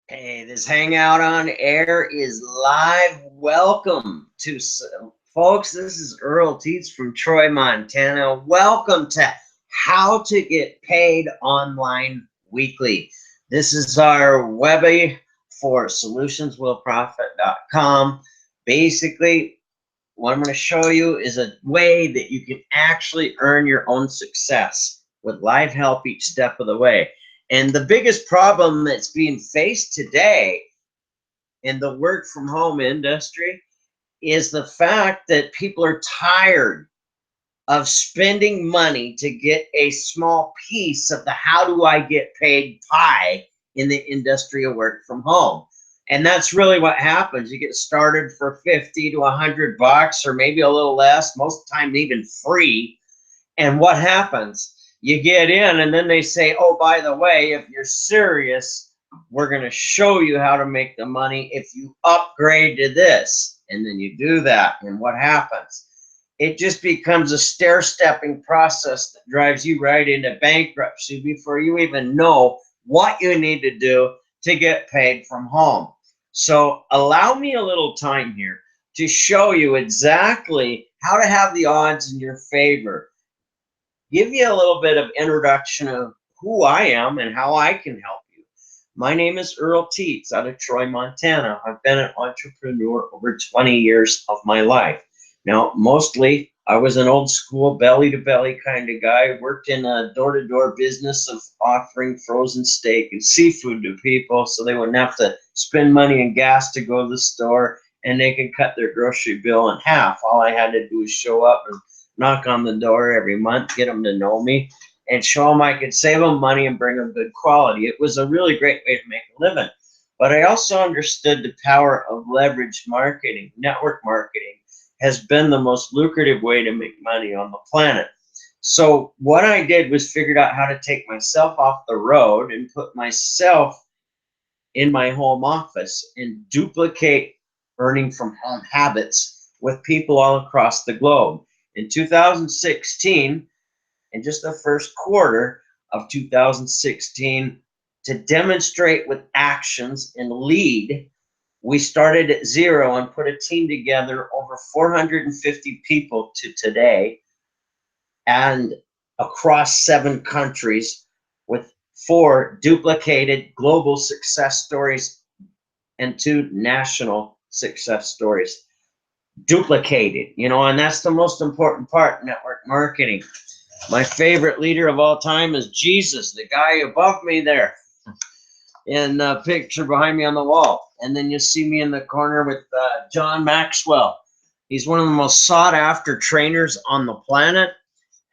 Hey, this Hangout on Air is live. Welcome to folks. This is Earl Teets from Troy, Montana. Welcome to How to Get Paid Online Weekly. This is our webby for solutionswillprofit.com. Basically, what I'm going to show you is a way that you can actually earn your own success with live help each step of the way. And the biggest problem that's being faced today in the work from home industry is the fact that people are tired of spending money to get a small piece of the how do I get paid pie in the industry of work from home. And that's really what happens. You get started for 50 to 100 bucks or maybe a little less, most of the time even free. And what happens? You get in and then they say, oh, by the way, if you're serious, we're going to show you how to make the money if you upgrade to this. And then you do that. And what happens? It just becomes a stair-stepping process that drives you right into bankruptcy before you even know what you need to do to get paid from home. So allow me a little time here to show you exactly how to have the odds in your favor. Give you a little bit of introduction of who I am and how I can help you. My name is Earl Teets out of Troy, Montana. I've been an entrepreneur over 20 years of my life. Now, mostly I was an old school belly to belly kind of guy, worked in a door-to-door business of offering frozen steak and seafood to people so they wouldn't have to spend money and gas to go to the store, and they could cut their grocery bill in half. All I had to do was show up and knock on the door every month, get them to know me, and show them I could save them money and bring them good quality. It was a really great way to make a living. But I also understood the power of leverage marketing. Network marketing has been the most lucrative way to make money on the planet. So what I did was figured out how to take myself off the road and put myself in my home office and duplicate earning from home habits with people all across the globe. In 2016, in just the first quarter of 2016, to demonstrate with actions and lead, we started at zero and put a team together over 450 people to today and across 7 countries with 4 duplicated global success stories and 2 national success stories. Duplicated, and that's the most important part, network marketing. My favorite leader of all time is Jesus, the guy above me there in the picture behind me on the wall. And then you see me in the corner with John Maxwell. He's one of the most sought after trainers on the planet.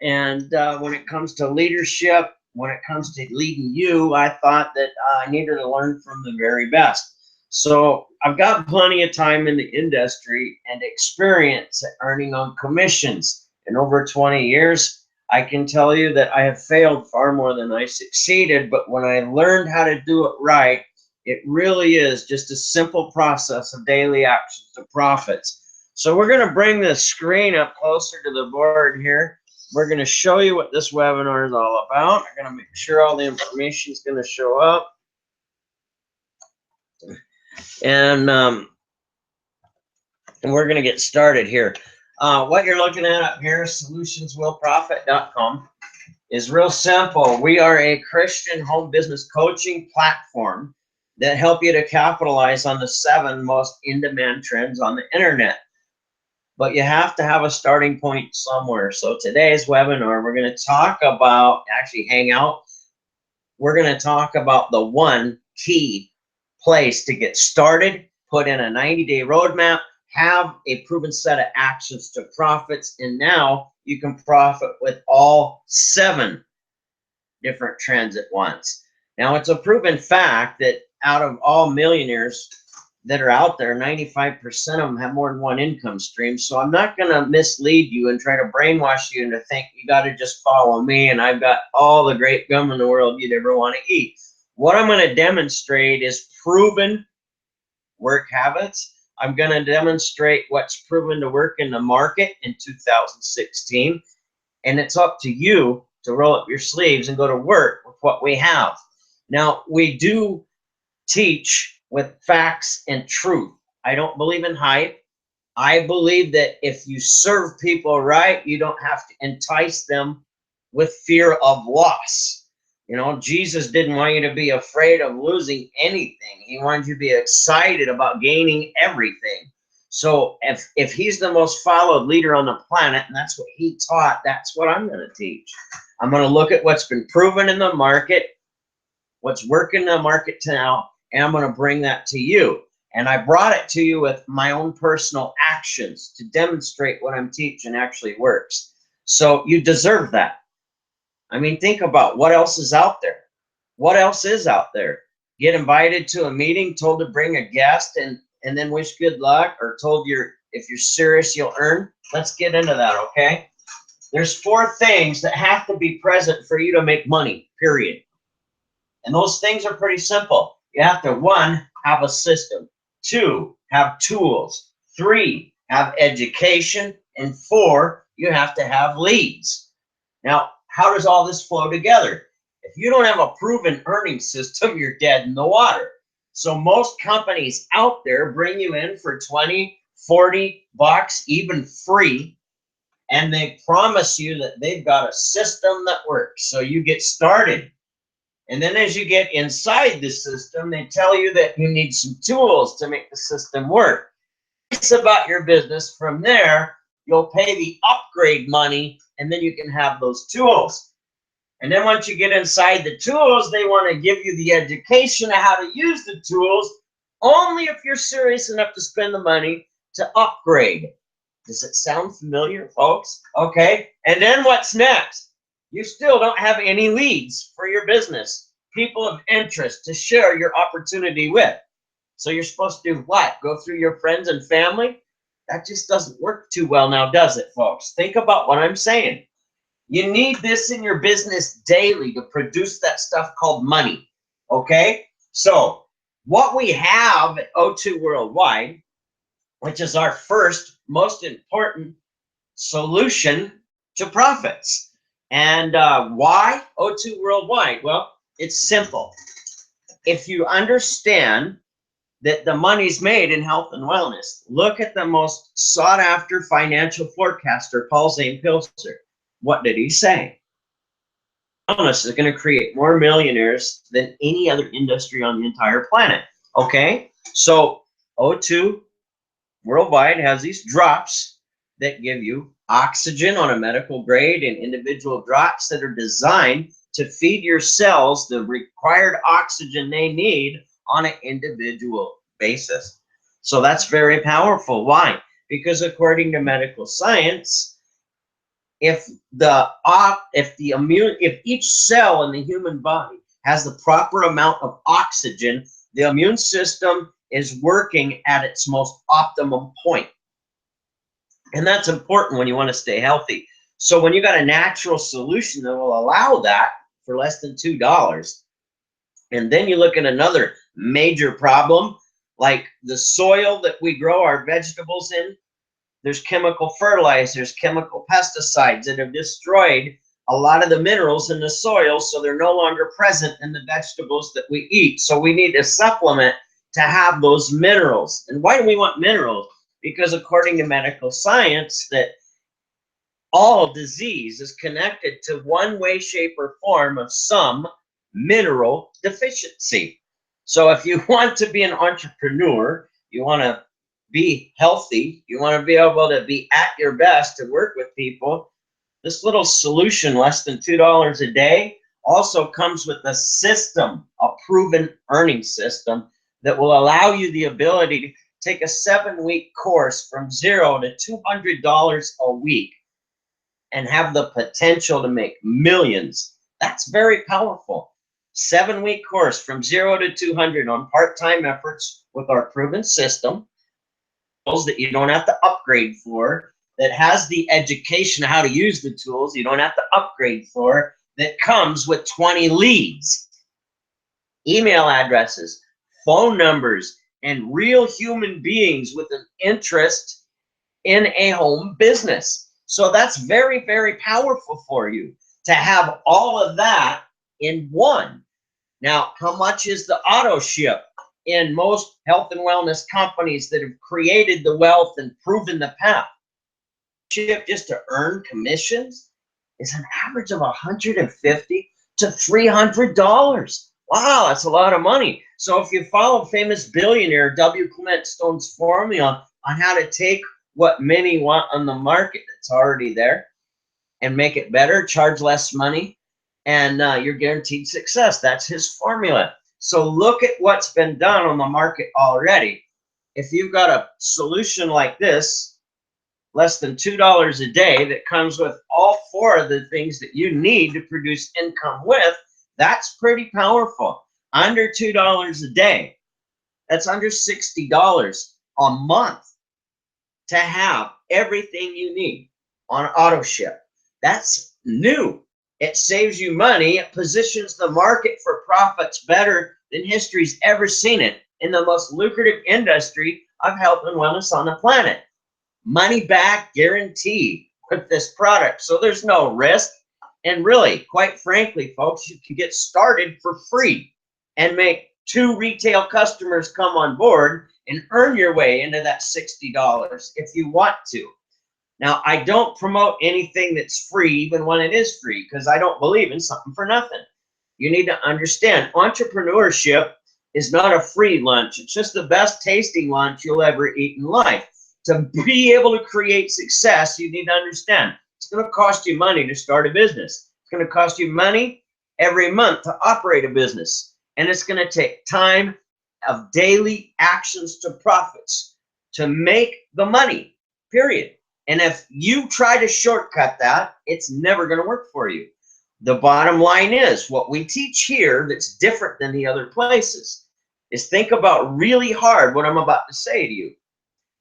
And when it comes to leadership, when it comes to leading you, I thought that I needed to learn from the very best. So I've got plenty of time in the industry and experience at earning on commissions. In over 20 years, I can tell you that I have failed far more than I succeeded, but when I learned how to do it right, it really is just a simple process of daily actions to profits. So we're going to bring the screen up closer to the board here. We're going to show you what this webinar is all about. I'm going to make sure all the information is going to show up. And we're going to get started here. What you're looking at up here, solutionswillprofit.com, is real simple. We are a Christian home business coaching platform that help you to capitalize on the 7 most in-demand trends on the internet. But you have to have a starting point somewhere. So today's webinar, we're going to talk about, actually hang out, we're going to talk about the one key place to get started, put in a 90-day roadmap, have a proven set of actions to profits, and now you can profit with all 7 different trends at once. Now, it's a proven fact that out of all millionaires that are out there, 95% of them have more than one income stream. So I'm not going to mislead you and try to brainwash you into think you got to just follow me and I've got all the great gum in the world you'd ever want to eat. What I'm going to demonstrate is proven work habits. I'm going to demonstrate what's proven to work in the market in 2016. And it's up to you to roll up your sleeves and go to work with what we have. Now, we do teach with facts and truth. I don't believe in hype. I believe that if you serve people right, you don't have to entice them with fear of loss. You know, Jesus didn't want you to be afraid of losing anything. He wanted you to be excited about gaining everything. So if he's the most followed leader on the planet, and that's what he taught, that's what I'm going to teach. I'm going to look at what's been proven in the market, what's working in the market now, and I'm going to bring that to you. And I brought it to you with my own personal actions to demonstrate what I'm teaching actually works. So you deserve that. I mean, think about what else is out there. What else is out there? Get invited to a meeting, told to bring a guest, and then wish good luck, or told if you're serious, you'll earn. Let's get into that, okay? There's 4 things that have to be present for you to make money, period. And those things are pretty simple. You have to, 1, have a system. 2, have tools. 3, have education. And 4, you have to have leads. Now, how does all this flow together? If you don't have a proven earning system, you're dead in the water. So most companies out there bring you in for 20, 40 bucks, even free, and they promise you that they've got a system that works. So you get started. And then as you get inside the system, they tell you that you need some tools to make the system work. It's about your business. From there, you'll pay the upgrade money, and then you can have those tools. And then once you get inside the tools, they want to give you the education of how to use the tools, only if you're serious enough to spend the money to upgrade. Does it sound familiar, folks? Okay. And then what's next? You still don't have any leads for your business, people of interest to share your opportunity with. So you're supposed to do what? Go through your friends and family? That just doesn't work too well now, does it, folks? Think about what I'm saying. You need this in your business daily to produce that stuff called money, okay? So what we have at O2 Worldwide, which is our first most important solution to profits. And why O2 Worldwide? Well, it's simple. If you understand that the money's made in health and wellness, look at the most sought after financial forecaster, Paul Zane Pilzer. What did he say? Wellness is going to create more millionaires than any other industry on the entire planet. Okay, so O2 Worldwide has these drops that give you oxygen on a medical grade, and individual drops that are designed to feed your cells the required oxygen they need on an individual basis. So that's very powerful. Why? Because according to medical science, if each cell in the human body has the proper amount of oxygen, the immune system is working at its most optimum point. And that's important when you want to stay healthy. So when you got a natural solution that will allow that for less than $2, and then you look at another major problem, like the soil that we grow our vegetables in, there's chemical fertilizers, chemical pesticides that have destroyed a lot of the minerals in the soil, so they're no longer present in the vegetables that we eat. So we need a supplement to have those minerals. And why do we want minerals? Because according to medical science, that all disease is connected to one way, shape, or form of some mineral deficiency. So if you want to be an entrepreneur, you want to be healthy, you want to be able to be at your best to work with people, this little solution, less than $2 a day, also comes with a system, a proven earning system that will allow you the ability to take a 7-week course from $0 to $200 a week and have the potential to make millions. That's very powerful. 7-week course from 0 to 200 on part-time efforts with our proven system that you don't have to upgrade for, that has the education how to use the tools you don't have to upgrade for, that comes with 20 leads, email addresses, phone numbers, and real human beings with an interest in a home business. So that's very, very powerful for you to have all of that in one. Now, how much is the auto ship in most health and wellness companies that have created the wealth and proven the path? Ship just to earn commissions is an average of $150 to $300. Wow, that's a lot of money. So if you follow famous billionaire W. Clement Stone's formula on how to take what many want on the market that's already there and make it better, charge less money, and you're guaranteed success. That's his formula. So look at what's been done on the market already. If you've got a solution like this, less than $2 a day, that comes with all 4 of the things that you need to produce income with, that's pretty powerful. Under $2 a day. That's under $60 a month to have everything you need on auto ship. That's new. It saves you money. It positions the market for profits better than history's ever seen it in the most lucrative industry of health and wellness on the planet. Money back guarantee with this product. So there's no risk. And really, quite frankly, folks, you can get started for free and make 2 retail customers come on board and earn your way into that $60 if you want to. Now, I don't promote anything that's free, even when it is free, because I don't believe in something for nothing. You need to understand, entrepreneurship is not a free lunch. It's just the best tasting lunch you'll ever eat in life. To be able to create success, you need to understand it's going to cost you money to start a business. It's going to cost you money every month to operate a business. And it's going to take time of daily actions to profits to make the money, period. And if you try to shortcut that, it's never going to work for you. The bottom line is what we teach here that's different than the other places is think about really hard what I'm about to say to you.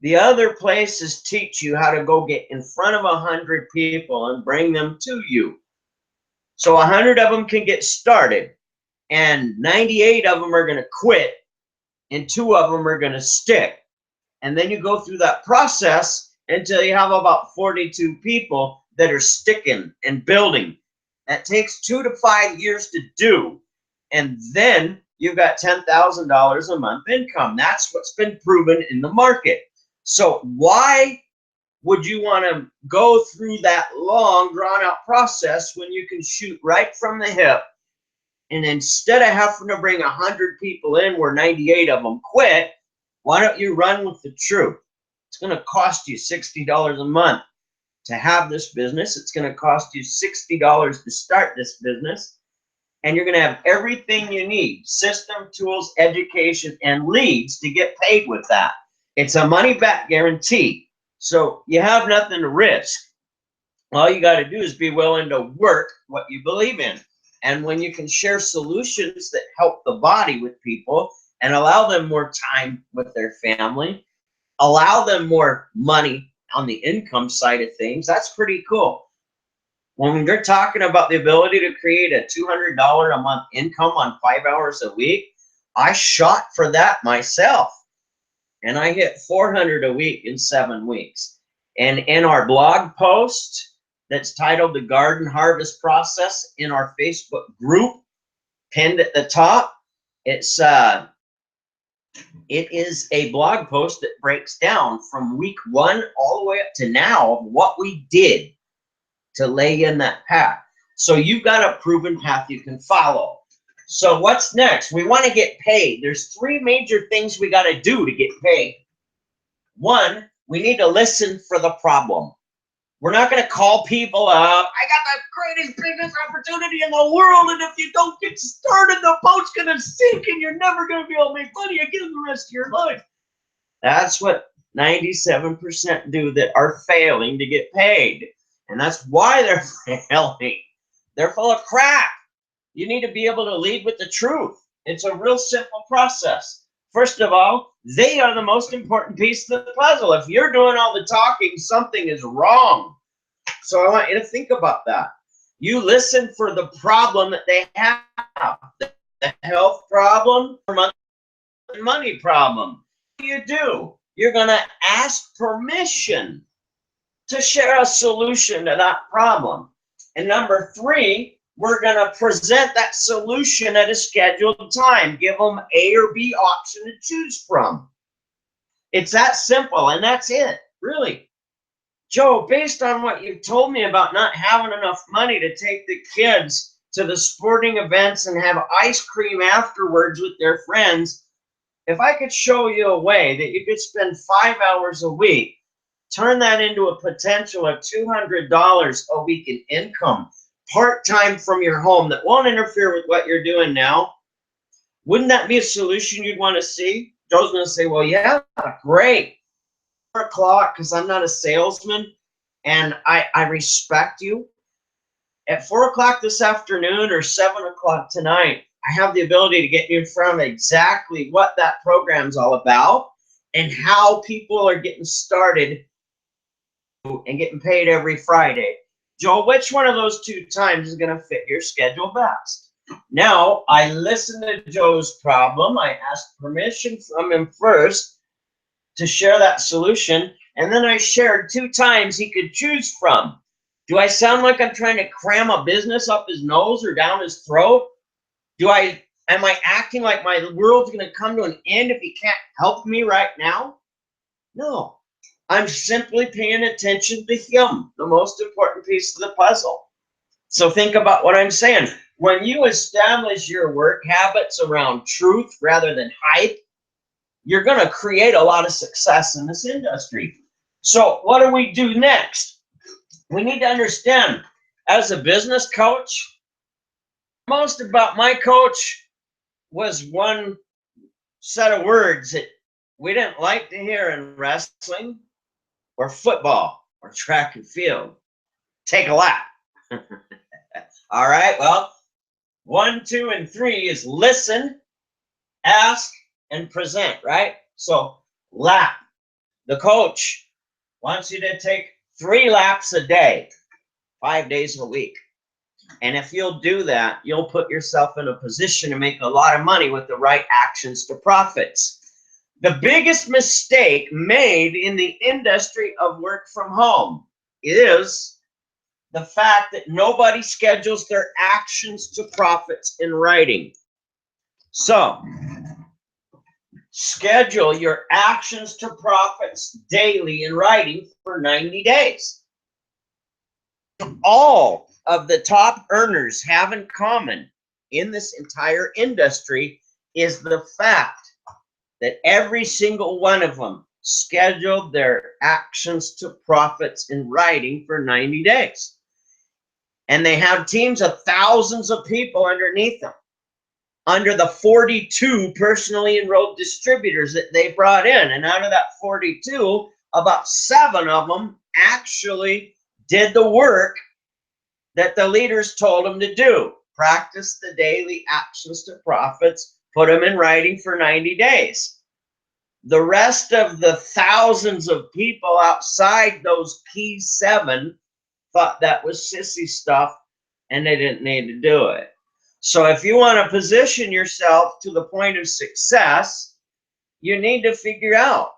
The other places teach you how to go get in front of 100 people and bring them to you. So 100 of them can get started, and 98 of them are going to quit, and 2 of them are going to stick. And then you go through that process until you have about 42 people that are sticking and building. That takes 2 to 5 years to do. And then you've got $10,000 a month income. That's what's been proven in the market. So why would you want to go through that long, drawn-out process when you can shoot right from the hip? And instead of having to bring 100 people in where 98 of them quit, why don't you run with the truth? It's going to cost you $60 a month to have this business. It's going to cost you $60 to start this business. And you're going to have everything you need, system, tools, education, and leads to get paid with that. It's a money-back guarantee. So you have nothing to risk. All you got to do is be willing to work what you believe in. And when you can share solutions that help the body with people and allow them more time with their family, allow them more money on the income side of things, that's pretty cool. When you're talking about the ability to create a $200 a month income on 5 hours a week, I shot for that myself. And I hit 400 a week in 7 weeks. And in our blog post that's titled The Garden Harvest Process in our Facebook group, pinned at the top, it is a blog post that breaks down from week 1 all the way up to now of what we did to lay in that path. So you've got a proven path you can follow. So what's next? We want to get paid. There's 3 major things we got to do to get paid. 1, we need to listen for the problem. We're not going to call people up. I got the greatest business opportunity in the world, and if you don't get started, the boat's going to sink, and you're never going to be able to make money again the rest of your life. That's what 97% do that are failing to get paid. And that's why they're failing. They're full of crap. You need to be able to lead with the truth. It's a real simple process. First of all, they are the most important piece of the puzzle. If you're doing all the talking, something is wrong. So I want you to think about that. You listen for the problem that they have. The health problem, or money problem. What do? You're going to ask permission to share a solution to that problem. And number 3, we're going to present that solution at a scheduled time. Give them A or B option to choose from. It's that simple, and that's it, really. Joe, based on what you've told me about not having enough money to take the kids to the sporting events and have ice cream afterwards with their friends, if I could show you a way that you could spend 5 hours a week, turn that into a potential of $200 a week in income, part-time from your home that won't interfere with what you're doing now, wouldn't that be a solution you'd want to see? Joe's going to say, well, yeah, great. 4 o'clock, because I'm not a salesman, and I respect you. At 4 o'clock this afternoon or 7 o'clock tonight, I have the ability to get you in front of exactly what that program's all about and how people are getting started and getting paid every Friday. Joe, which one of those 2 times is going to fit your schedule best? Now, I listened to Joe's problem. I asked permission from him first to share that solution, and then I shared 2 times he could choose from. Do I sound like I'm trying to cram a business up his nose or down his throat? Am I acting like my world's going to come to an end if he can't help me right now? No. I'm simply paying attention to him, the most important piece of the puzzle. So think about what I'm saying. When you establish your work habits around truth rather than hype, you're going to create a lot of success in this industry. So what do we do next? We need to understand, as a business coach, most about my coach was one set of words that we didn't like to hear in wrestling or football or track and field. Take a lap. All right, well, 1, 2, and 3 is listen, ask, and present, right? So lap. The coach wants you to take 3 laps a day, 5 days a week. And if you'll do that, you'll put yourself in a position to make a lot of money with the right actions to profits. The biggest mistake made in the industry of work from home is the fact that nobody schedules their actions to profits in writing. So, schedule your actions to profits daily in writing for 90 days. All of the top earners have in common in this entire industry is the fact that every single one of them scheduled their actions to profits in writing for 90 days. And they have teams of thousands of people underneath them, under the 42 personally enrolled distributors that they brought in. And out of that 42, about 7 of them actually did the work that the leaders told them to do. Practice the daily actions to profits, put them in writing for 90 days. The rest of the thousands of people outside those key 7 thought that was sissy stuff and they didn't need to do it. So if you want to position yourself to the point of success, you need to figure out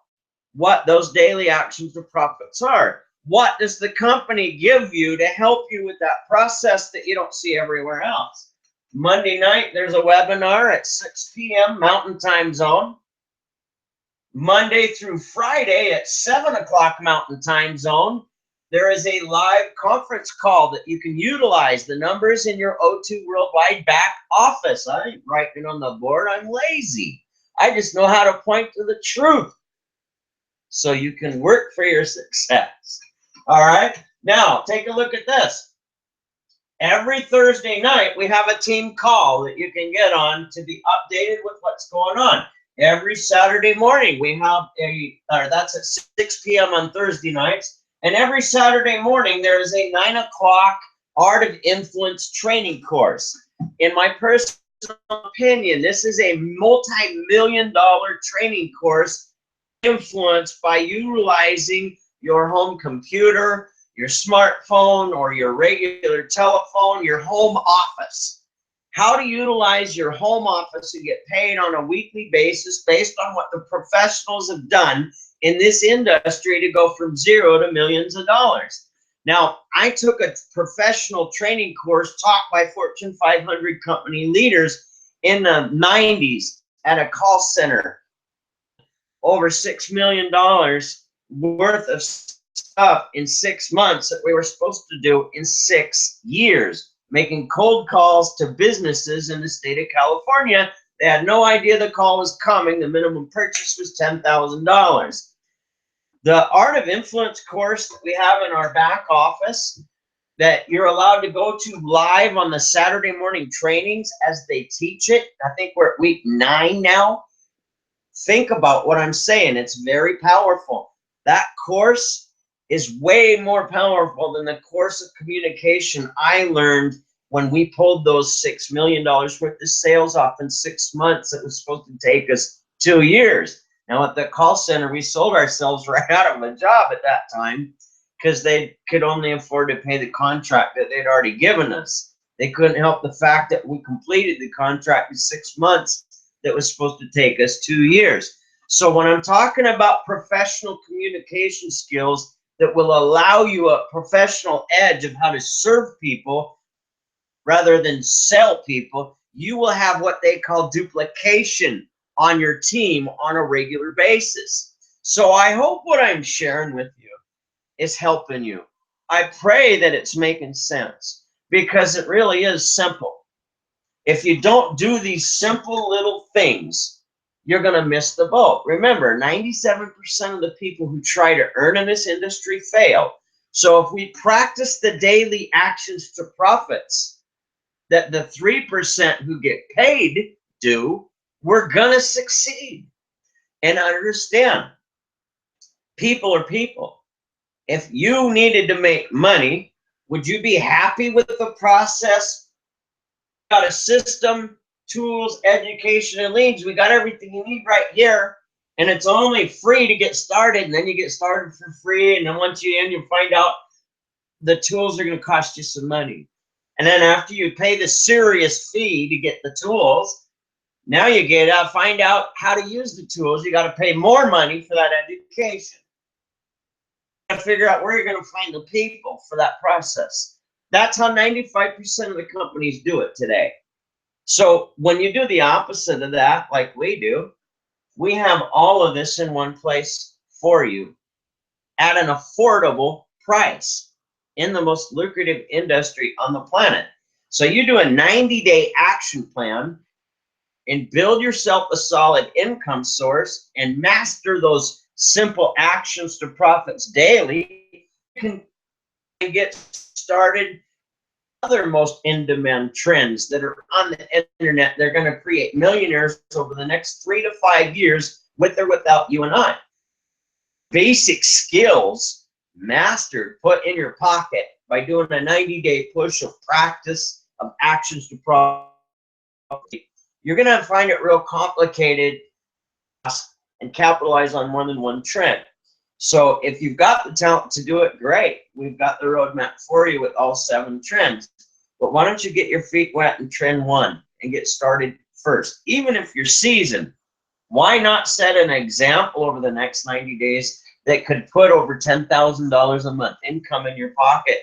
what those daily actions to profits are. What does the company give you to help you with that process that you don't see everywhere else? Monday night, there's a webinar at 6 p.m. Mountain Time Zone. Monday through Friday at 7 o'clock Mountain Time Zone, there is a live conference call that you can utilize. The numbers in your O2 Worldwide back office. I ain't writing on the board. I'm lazy. I just know how to point to the truth so you can work for your success. All right. Now, take a look at this. Every Thursday night, we have a team call that you can get on to be updated with what's going on. Every Saturday morning, we have that's at 6 p.m. on Thursday nights. And every Saturday morning, there is a 9 o'clock Art of Influence training course. In my personal opinion, this is a multi-million-dollar training course influenced by utilizing your home computer, your smartphone, or your regular telephone, your home office. How to utilize your home office to get paid on a weekly basis based on what the professionals have done in this industry to go from 0 to millions of dollars. Now, I took a professional training course taught by Fortune 500 company leaders in the 90s at a call center. Over $6 million worth of stuff in 6 months that we were supposed to do in 6 years, making cold calls to businesses in the state of California. They had no idea the call was coming. The minimum purchase was $10,000. The Art of Influence course that we have in our back office that you're allowed to go to live on the Saturday morning trainings as they teach it. I think we're at week 9 now. Think about what I'm saying. It's very powerful. That course is way more powerful than the course of communication I learned when we pulled those $6 million worth of sales off in 6 months. It was supposed to take us 2 years. Now at the call center, we sold ourselves right out of a job at that time because they could only afford to pay the contract that they'd already given us. They couldn't help the fact that we completed the contract in 6 months that was supposed to take us 2 years. So when I'm talking about professional communication skills that will allow you a professional edge of how to serve people rather than sell people, you will have what they call duplication on your team on a regular basis. So I hope what I'm sharing with you is helping you. I pray that it's making sense because it really is simple. If you don't do these simple little things, you're going to miss the boat. Remember, 97% of the people who try to earn in this industry fail. So if we practice the daily actions to profits that the 3% who get paid do, we're going to succeed. And understand, people are people. If you needed to make money, would you be happy with the process? Got a system, tools, education, and leads. We got everything you need right here. And it's only free to get started. And then you get started for free. And then once you end, you find out the tools are going to cost you some money. And then after you pay the serious fee to get the tools, now you get out, find out how to use the tools. You got to pay more money for that education. You got to figure out where you're going to find the people for that process. That's how 95% of the companies do it today. So when you do the opposite of that, like we do, we have all of this in one place for you at an affordable price in the most lucrative industry on the planet. So you do a 90-day action plan and build yourself a solid income source and master those simple actions to profits daily. You can get started. Other most in-demand trends that are on the internet, they're going to create millionaires over the next 3 to 5 years with or without you and I. Basic skills mastered, put in your pocket by doing a 90-day push of practice of actions to profit. You're going to find it real complicated and capitalize on more than one trend. So if you've got the talent to do it, great. We've got the roadmap for you with all 7 trends. But why don't you get your feet wet in trend 1 and get started first? Even if you're seasoned, why not set an example over the next 90 days that could put over $10,000 a month income in your pocket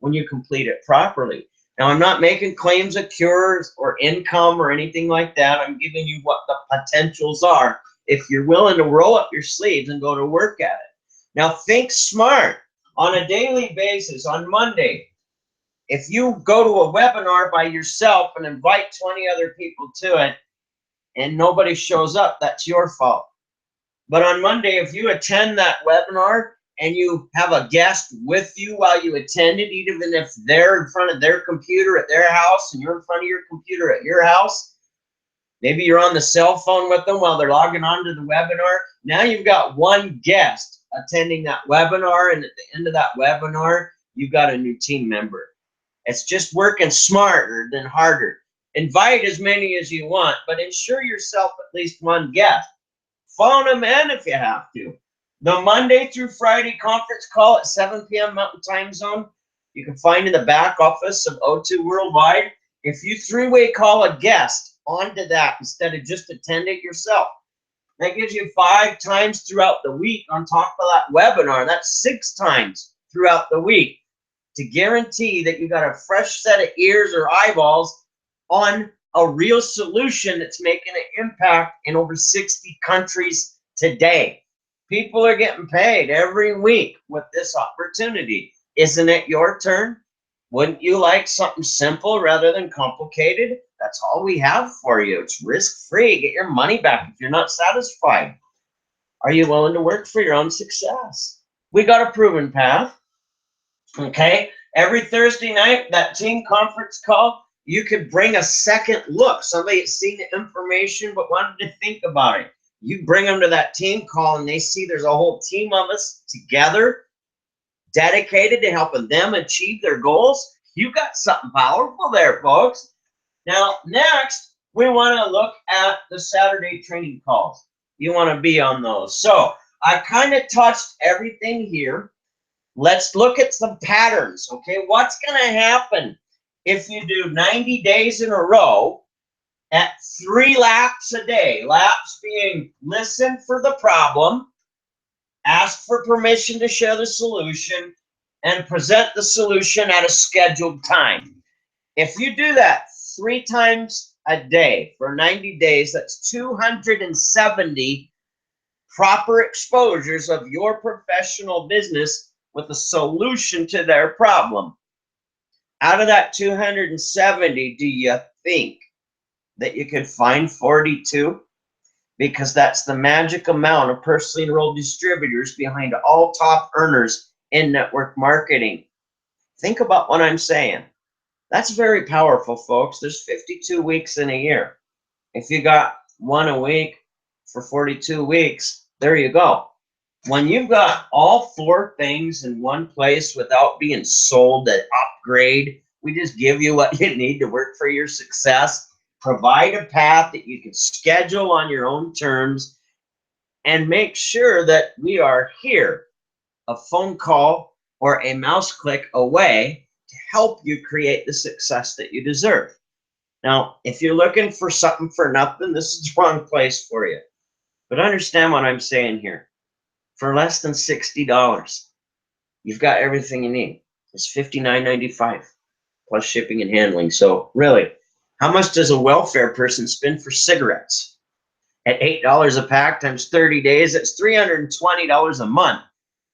when you complete it properly? Now, I'm not making claims of cures or income or anything like that. I'm giving you what the potentials are if you're willing to roll up your sleeves and go to work at it. Now, think smart. On a daily basis, on Monday, if you go to a webinar by yourself and invite 20 other people to it and nobody shows up, that's your fault. But on Monday, if you attend that webinar and you have a guest with you while you attend it, even if they're in front of their computer at their house and you're in front of your computer at your house, maybe you're on the cell phone with them while they're logging on to the webinar. Now you've got one guest attending that webinar, and at the end of that webinar, you've got a new team member. It's just working smarter than harder. Invite as many as you want, but ensure yourself at least one guest. Phone them in if you have to. The Monday through Friday conference call at 7 p.m. Mountain Time Zone, you can find in the back office of O2 Worldwide. If you 3-way call a guest onto that instead of just attend it yourself, that gives you 5 times throughout the week on top of that webinar. That's 6 times throughout the week to guarantee that you got a fresh set of ears or eyeballs on a real solution that's making an impact in over 60 countries today. People are getting paid every week with this opportunity. Isn't it your turn? Wouldn't you like something simple rather than complicated? That's all we have for you. It's risk-free. Get your money back if you're not satisfied. Are you willing to work for your own success? We got a proven path. Okay? Every Thursday night, that team conference call, you could bring a second look. Somebody had seen the information but wanted to think about it. You bring them to that team call and they see there's a whole team of us together dedicated to helping them achieve their goals. You got something powerful there, folks. Now, next, we want to look at the Saturday training calls. You want to be on those. So I kind of touched everything here. Let's look at some patterns, okay? What's going to happen if you do 90 days in a row at 3 laps a day? Laps being listen for the problem, ask for permission to share the solution, and present the solution at a scheduled time. If you do that 3 times a day for 90 days, that's 270 proper exposures of your professional business with a solution to their problem. Out of that 270, do you think that you could find 42? Because that's the magic amount of personally enrolled distributors behind all top earners in network marketing. Think about what I'm saying. That's very powerful, folks. There's 52 weeks in a year. If you got 1 a week for 42 weeks, there you go. When you've got all 4 things in one place without being sold an upgrade, we just give you what you need to work for your success. Provide a path that you can schedule on your own terms, and make sure that we are here, a phone call or a mouse click away, to help you create the success that you deserve. Now, if you're looking for something for nothing, this is the wrong place for you. But understand what I'm saying here. For less than $60, you've got everything you need. It's $59.95 plus shipping and handling. So really, how much does a welfare person spend for cigarettes? At $8 a pack times 30 days, that's $320 a month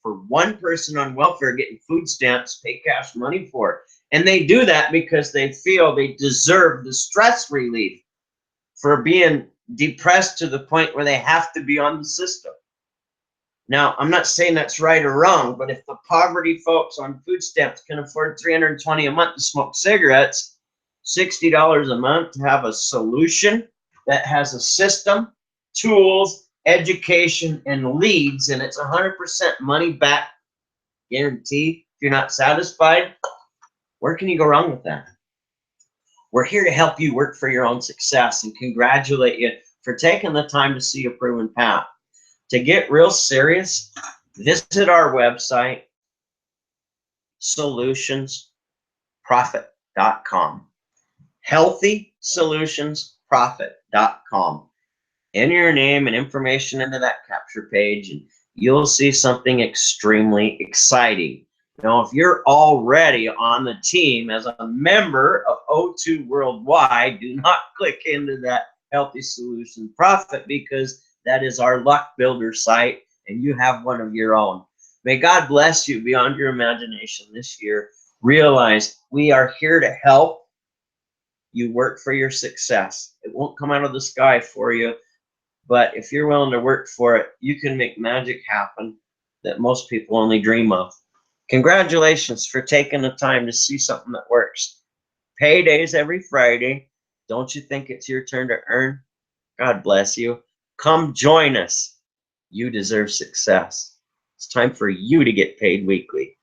for one person on welfare getting food stamps, pay cash money for it. And they do that because they feel they deserve the stress relief for being depressed to the point where they have to be on the system. Now, I'm not saying that's right or wrong, but if the poverty folks on food stamps can afford $320 a month to smoke cigarettes, $60 a month to have a solution that has a system, tools, education, and leads, and it's 100% money back guarantee. If you're not satisfied, where can you go wrong with that? We're here to help you work for your own success and congratulate you for taking the time to see a proven path. To get real serious, visit our website, solutionsprofit.com. HealthySolutionsProfit.com. Enter your name and information into that capture page, and you'll see something extremely exciting. Now, if you're already on the team as a member of O2 Worldwide, do not click into that Healthy Solutions Profit, because that is our luck builder site, and you have one of your own. May God bless you beyond your imagination this year. Realize we are here to help you work for your success. It won't come out of the sky for you, but if you're willing to work for it, you can make magic happen that most people only dream of. Congratulations for taking the time to see something that works. Paydays every Friday. Don't you think it's your turn to earn? God bless you. Come join us. You deserve success. It's time for you to get paid weekly.